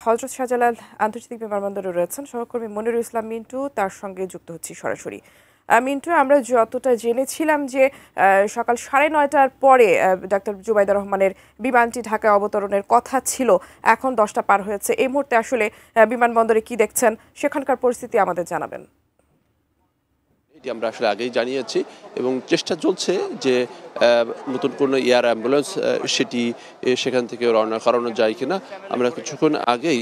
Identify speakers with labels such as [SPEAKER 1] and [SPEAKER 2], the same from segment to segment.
[SPEAKER 1] হযরত শাহজালাল আন্তর্জাতিক বিমানবন্দরে রয়েছেন সহকর্মী মনিরুল ইসলাম মিন্টু, তার সঙ্গে যুক্ত হচ্ছি সরাসরি। মিন্টু, আমরা যতটা জেনেছিলাম যে সকাল 9:30টার পরে ডাক্তার জুবাইদা রহমানের বিমানটি ঢাকায় অবতরণের কথা ছিল। এখন 10টা পার হয়েছে। এই মুহূর্তে আসলে বিমানবন্দরে কি দেখছেন, সেখানকার পরিস্থিতি আমাদের জানাবেন।
[SPEAKER 2] এটি আমরা আসলে আগেই জানিয়েছি এবং চেষ্টা চলছে যে নতুন কোনো এয়ার অ্যাম্বুলেন্স সেটি সেখান থেকে রওনা করানো যায় কিনা। আমরা কিছুক্ষণ আগেই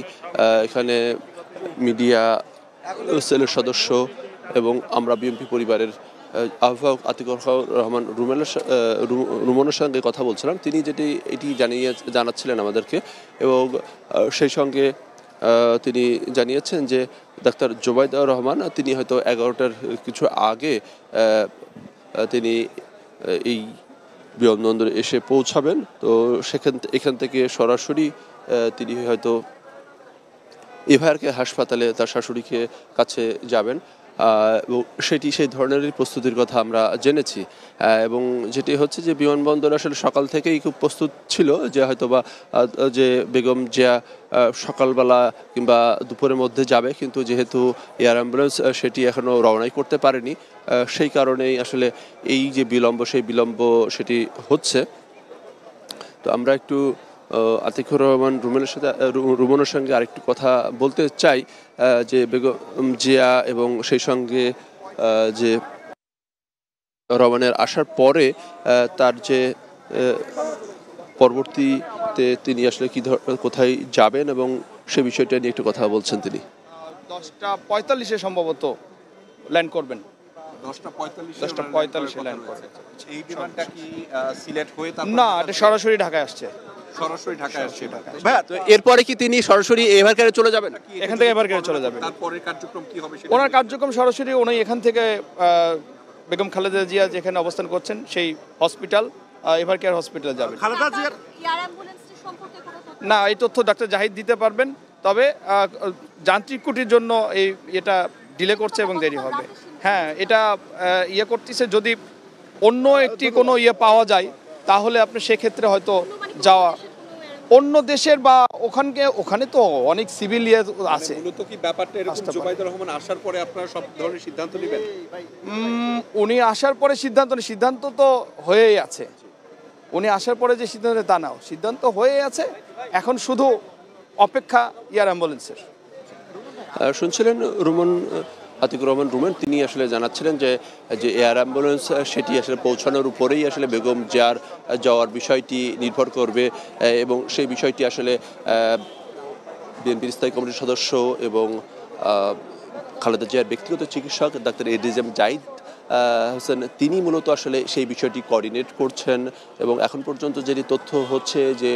[SPEAKER 2] এখানে মিডিয়া সেলের সদস্য এবং আমরা বিএনপি পরিবারের আহ্বায়ক আতিকুর রহমান রুমনের সঙ্গে কথা বলছিলাম। তিনি এটি জানাচ্ছিলেন আমাদেরকে এবং সেই সঙ্গে তিনি জানিয়েছেন যে ডাক্তার জুবাইদা রহমান তিনি হয়তো 11টার কিছু আগে তিনি এই বিমানবন্দরে এসে পৌঁছাবেন। তো এখান থেকে সরাসরি তিনি হয়তো এভারকে হাসপাতালে তার শাশুড়িকে কাছে যাবেন এবং সেই ধরনেরই প্রস্তুতির কথা আমরা জেনেছি। এবং যেটি হচ্ছে যে বিমানবন্দর আসলে সকাল থেকেই খুব প্রস্তুত ছিল যে হয়তোবা যে বেগম জিয়া সকালবেলা কিংবা দুপুরের মধ্যে যাবে, কিন্তু যেহেতু এয়ার অ্যাম্বুলেন্স সেটি এখনও রওনাই করতে পারেনি, সেই কারণেই আসলে এই যে বিলম্ব সেটি হচ্ছে। তো আমরা একটু আতিকুর রহমান রুমনের সঙ্গে আরেকটু কথা বলতে চাই যে বেগম জিয়া এবং সেই সঙ্গে যে রহমানের আসার পরে তার যে পরবর্তীতে তিনি আসলে কোথায় যাবেন এবং সে বিষয়টা নিয়ে একটু কথা বলছেন। তিনি
[SPEAKER 3] 10:45 সম্ভবত ল্যান্ড করবেন। 10:45 ল্যান্ড করবেন।
[SPEAKER 4] এই বিমানটা কি সিলেট হয়ে
[SPEAKER 3] না, এটা সরাসরি ঢাকায় আসছে।
[SPEAKER 2] ভাইয়া, তো এরপরে কি তিনি সরাসরি এভারকারে চলে যাবেন?
[SPEAKER 3] এখান থেকে এভারকারে চলে যাবেন।
[SPEAKER 4] তারপরের কার্যক্রম কি হবে?
[SPEAKER 3] ওনার কার্যক্রম সরাসরি উনি এখান থেকে বেগম খালেদা জিয়া যেখানে অবস্থান করছেন সেই হসপিটাল এভারকেয়ার হসপিটালে যাবেন।
[SPEAKER 4] খালেদা জিয়ার
[SPEAKER 3] না, এই তথ্য ডাক্তার জাহিদ দিতে পারবেন, তবে যান্ত্রিক ত্রুটির জন্য এটা ডিলে করছে এবং দেরি হবে। হ্যাঁ, এটা করতেছে, যদি অন্য একটি কোনো পাওয়া যায় তাহলে আপনি সেক্ষেত্রে হয়তো যাওয়া অন্য দেশের বা ওখানে তো অনেক সিভিল আছে।
[SPEAKER 4] মূলত কি ব্যাপারটা এরকম জুবাইদা রহমান আসার পরে আপনারা সব ধরনের সিদ্ধান্ত নেবেন?
[SPEAKER 3] উনি আসার পরে সিদ্ধান্ত তো হয়েই আছে। উনি আসার পরে যে সিদ্ধান্ত তা নাও, সিদ্ধান্ত হয়ে আছে, এখন শুধু অপেক্ষা এয়ার অ্যাম্বুলেন্সের।
[SPEAKER 2] শুনছিলেন আতিকুর রহমান রুমেন, তিনি আসলে জানাচ্ছিলেন যে এয়ার অ্যাম্বুলেন্স সেটি আসলে পৌঁছানোর উপরেই আসলে বেগম জিয়ার যাওয়ার বিষয়টি নির্ভর করবে এবং সেই বিষয়টি আসলে বিএনপির স্থায়ী কমিটির সদস্য এবং খালেদা জিয়ার ব্যক্তিগত চিকিৎসক ডাক্তার এডিজেম জাহিদ হোসেন তিনি মূলত আসলে সেই বিষয়টি কোঅর্ডিনেট করছেন। এবং এখন পর্যন্ত যেটি তথ্য হচ্ছে যে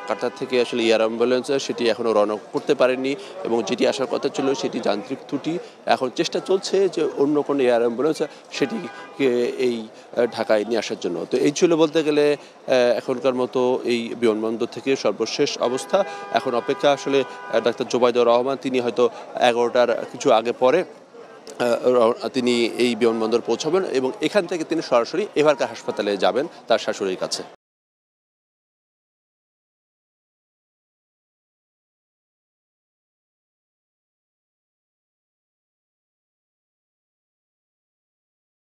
[SPEAKER 2] কাতার থেকে আসলে এয়ার অ্যাম্বুলেন্স সেটি এখনও রওনা করতে পারেনি এবং যেটি আসার কথা ছিল সেটি যান্ত্রিক ত্রুটি। এখন চেষ্টা চলছে যে অন্য কোনো এয়ার অ্যাম্বুলেন্স সেটিকে এই ঢাকায় নিয়ে আসার জন্য। তো এই ছিল বলতে গেলে এখনকার মতো এই বিমানবন্দর থেকে সর্বশেষ অবস্থা। এখন অপেক্ষা আসলে ডাক্তার জুবাইদা রহমান তিনি হয়তো 11টার কিছু আগে পরে তিনি এই বিমানবন্দর পৌঁছাবেন এবং এখান থেকে তিনি সরাসরি এভারকার হাসপাতালে যাবেন তার শাশুড়ির কাছে।